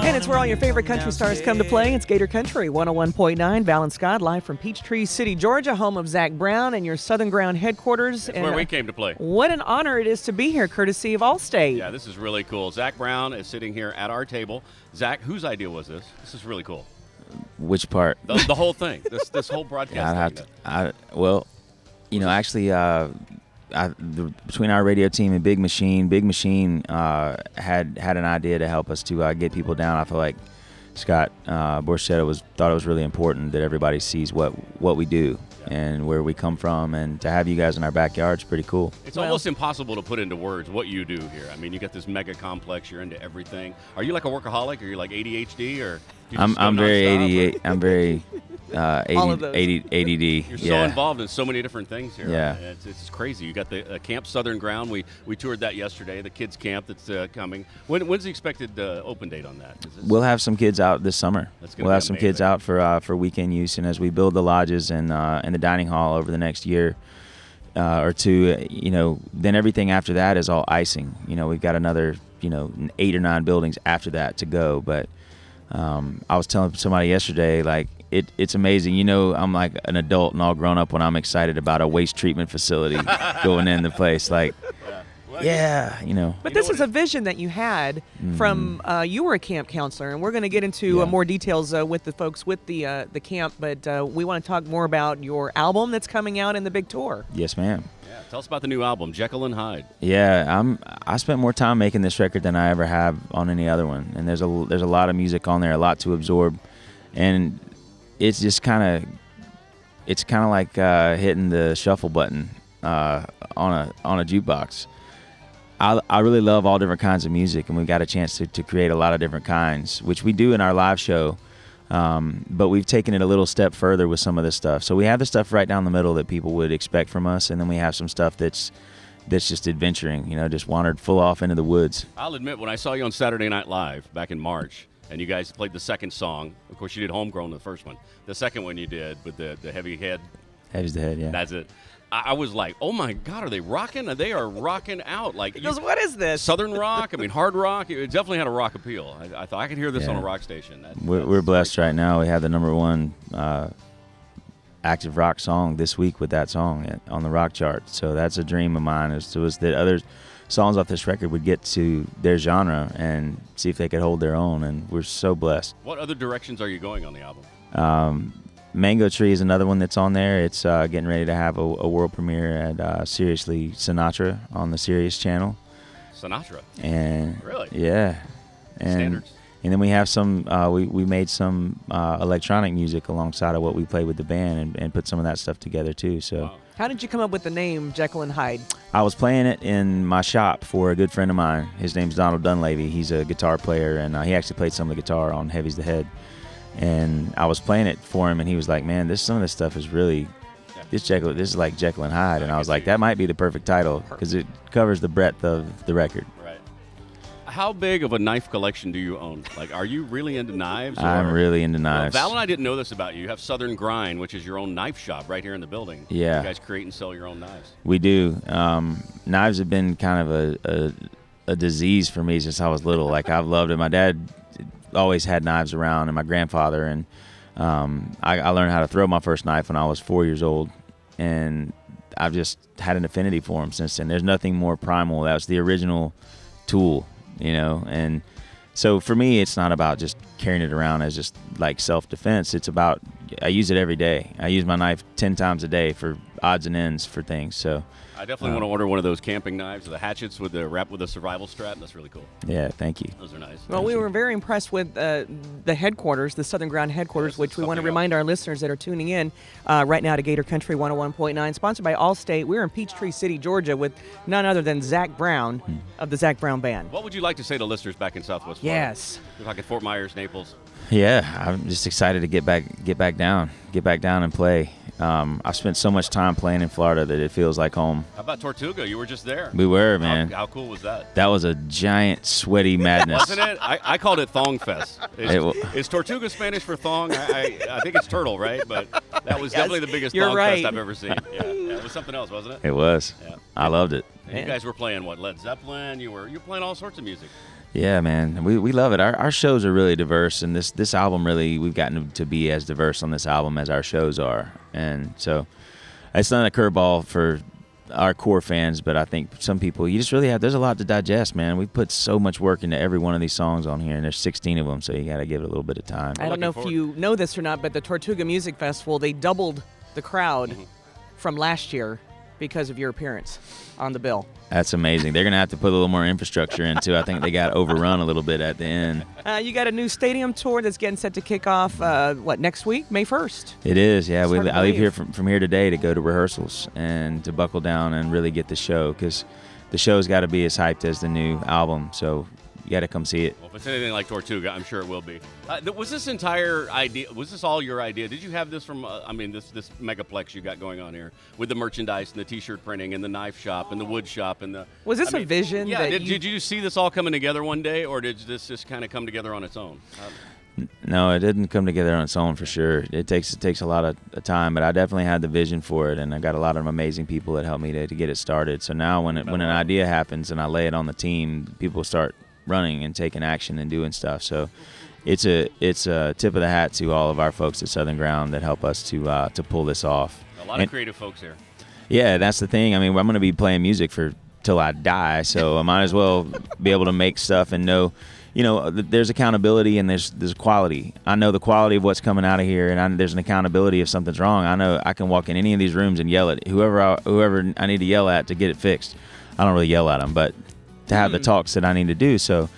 And it's where all your favorite country stars come to play. It's Gator Country 101.9. Val and Scott live from Peachtree City, Georgia, home of Zac Brown and your Southern Ground headquarters. That's where we came to play. What an honor it is to be here, courtesy of Allstate. Yeah, this is really cool. Zac Brown is sitting here at our table. Zac, whose idea was this? This is really cool. Which part? The whole thing. This whole broadcast. Well, you know, actually, between our radio team and Big Machine had an idea to help us to get people down. I feel like Scott Borchetta thought it was really important that everybody sees what we do and where we come from, and to have you guys in our backyard is pretty cool. It's almost impossible to put into words what you do here. I mean, you got this mega complex. You're into everything. Are you like a workaholic? Are you like ADHD or? I'm very ADD. I'm very ADD. You're so involved in so many different things here. Yeah, it's crazy. You got the Camp Southern Ground. We toured that yesterday. The kids' camp that's coming. When's the expected open date on that? We'll have some kids out this summer. We'll have some kids out for weekend use, and as we build the lodges and the dining hall over the next year or two, you know, then everything after that is all icing. You know, we've got another 8 or 9 buildings after that to go, but. I was telling somebody yesterday, like, it's amazing. You know, I'm like an adult and all grown up when I'm excited about a waste treatment facility going in the place. Like, you know. But this is a vision that you had from, you were a camp counselor, and we're going to get into more details with the folks with the camp, but we want to talk more about your album that's coming out in the big tour. Yes, ma'am. Yeah, tell us about the new album, Jekyll and Hyde. Yeah, I spent more time making this record than I ever have on any other one, and there's a lot of music on there, a lot to absorb, and it's just kind of like hitting the shuffle button on a jukebox. I really love all different kinds of music, and we've got a chance to create a lot of different kinds, which we do in our live show. But we've taken it a little step further with some of this stuff. So we have the stuff right down the middle that people would expect from us, and then we have some stuff that's just adventuring, just wandered full off into the woods. I'll admit, when I saw you on Saturday Night Live back in March, and you guys played the second song, of course you did Homegrown, the first one. The second one you did with the heavy head. Heavy's the head, yeah. That's it. I was like, oh my God, are they rocking? They are rocking out. Like, what is this? Southern rock, hard rock. It definitely had a rock appeal. I thought I could hear this on a rock station. We're blessed right now. We have the #1 active rock song this week with that song on the rock chart. So that's a dream of mine, was that other songs off this record would get to their genre and see if they could hold their own, and we're so blessed. What other directions are you going on the album? Mango Tree is another one that's on there. It's getting ready to have a world premiere at Seriously Sinatra on the Sirius channel. Sinatra? And really? Yeah. Standards. And then we have some, we made some electronic music alongside of what we played with the band and put some of that stuff together too. So. Wow. How did you come up with the name Jekyll and Hyde? I was playing it in my shop for a good friend of mine. His name's Donald Dunleavy. He's a guitar player, and he actually played some of the guitar on Heavy's the Head. And I was playing it for him, and he was like, man, some of this stuff is really, this is like Jekyll and Hyde. And I was like, that might be the perfect title because it covers the breadth of the record. Right. How big of a knife collection do you own? Like, are you really into knives? I'm really into knives. Well, Val and I didn't know this about you. You have Southern Grind, which is your own knife shop right here in the building. Yeah. You guys create and sell your own knives. We do. Knives have been kind of a disease for me since I was little. Like, I've loved it. My dad always had knives around, and my grandfather, and I learned how to throw my first knife when I was 4 years old, and I've just had an affinity for them since then. There's nothing more primal. That was the original tool, and so for me, it's not about just carrying it around as just like self-defense. It's about, I use it every day. I use my knife 10 times a day for odds and ends for things. So I definitely want to order one of those camping knives, the hatchets with the wrap with a survival strap. That's really cool. Yeah, thank you. Those are nice. Well, we were very impressed with the headquarters, the Southern Ground headquarters, which we want to remind our listeners that are tuning in right now to Gator Country 101.9, sponsored by Allstate. We're in Peachtree City, Georgia, with none other than Zac Brown of the Zac Brown Band. What would you like to say to listeners back in Southwest Florida? Yes. You're talking Fort Myers, Naples. Yeah, I'm just excited to get back down and play. I've spent so much time playing in Florida that it feels like home. How about Tortuga? You were just there. We were, man. How cool was that? That was a giant, sweaty madness. Wasn't it? I called it Thong Fest. Is Tortuga Spanish for thong? I think it's turtle, right? But that was definitely the biggest thong fest I've ever seen. Yeah, it was something else, wasn't it? It was. Yeah. I loved it. And you guys were playing what? Led Zeppelin. You're playing all sorts of music. Yeah, man, we love it. Our shows are really diverse, and this album really, we've gotten to be as diverse on this album as our shows are, and so it's not a curveball for our core fans, but I think some people, you just really there's a lot to digest, man. We put so much work into every one of these songs on here, and there's 16 of them, so you got to give it a little bit of time. I don't know if you know this or not, but the Tortuga Music Festival, they doubled the crowd from last year because of your appearance on the bill. That's amazing. They're going to have to put a little more infrastructure into. I think they got overrun a little bit at the end. You got a new stadium tour that's getting set to kick off, next week? May 1st? It is, yeah. I leave here from here today to go to rehearsals and to buckle down and really get the show, because the show's got to be as hyped as the new album, so you got to come see it. Well, if it's anything like Tortuga, I'm sure it will be. Was this entire idea, was this all your idea? Did you have this from, this megaplex you got going on here with the merchandise and the T-shirt printing and the knife shop and the wood shop and the... Was this a vision? Yeah, did you see this all coming together one day, or did this just kind of come together on its own? No, it didn't come together on its own for sure. It takes a lot of time, but I definitely had the vision for it, and I got a lot of amazing people that helped me to get it started. So now when an idea happens and I lay it on the team, people start running and taking action and doing stuff. So it's a tip of the hat to all of our folks at Southern Ground that help us to pull this off. A lot of creative folks here. Yeah, that's the thing. I mean, I'm going to be playing music till I die, so I might as well be able to make stuff and know, there's accountability and there's quality. I know the quality of what's coming out of here, and there's an accountability if something's wrong. I know I can walk in any of these rooms and yell at whoever I need to yell at to get it fixed. I don't really yell at them, but to have the talks that I need to do. So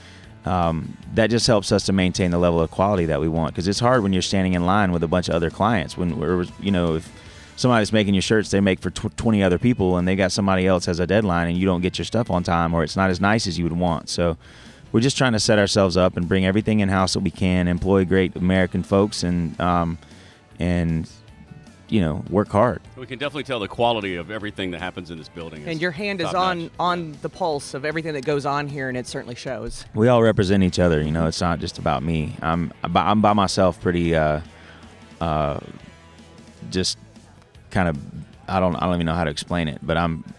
that just helps us to maintain the level of quality that we want, because it's hard when you're standing in line with a bunch of other clients. If somebody's making your shirts they make for 20 other people, and they got somebody else has a deadline, and you don't get your stuff on time, or it's not as nice as you would want. So we're just trying to set ourselves up and bring everything in-house that we can, employ great American folks, and work hard. We can definitely tell the quality of everything that happens in this building. And your hand is on the pulse of everything that goes on here, and it certainly shows. We all represent each other. It's not just about me. I'm by myself pretty just kind of, I don't even know how to explain it, but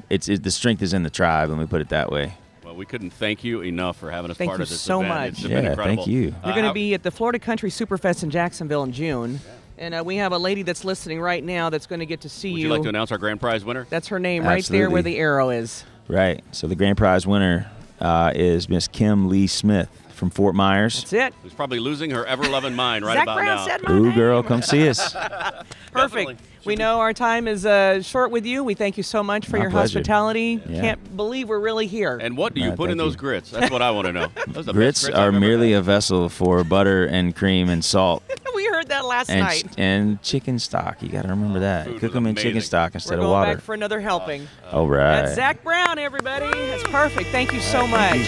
the strength is in the tribe, and we put it that way. Well, we couldn't thank you enough for having us part of this so event. much. It's been incredible. Thank you. You're going to be at the Florida Country Superfest in Jacksonville in June. And we have a lady that's listening right now that's going to get to see you. Would you like to announce our grand prize winner? That's her name right there where the arrow is. Right. So the grand prize winner is Miss Kim Lee Smith from Fort Myers. That's it. Who's probably losing her ever-loving mind right Zac about Brown now. Said my Ooh, name. girl, come see us. Perfect. We know our time is short with you. We thank you so much for your pleasure. hospitality. Yeah. Can't believe we're really here. And what do you put in those grits? That's what I want to know. Those are the Grits best are I've ever merely had. a vessel for butter and cream and salt. We heard that last night. And chicken stock. You got to remember that. Food Cook was them in chicken amazing. stock instead We're of going water. back for another helping. All right. That's Zac Brown, everybody. That's perfect. Thank you so much.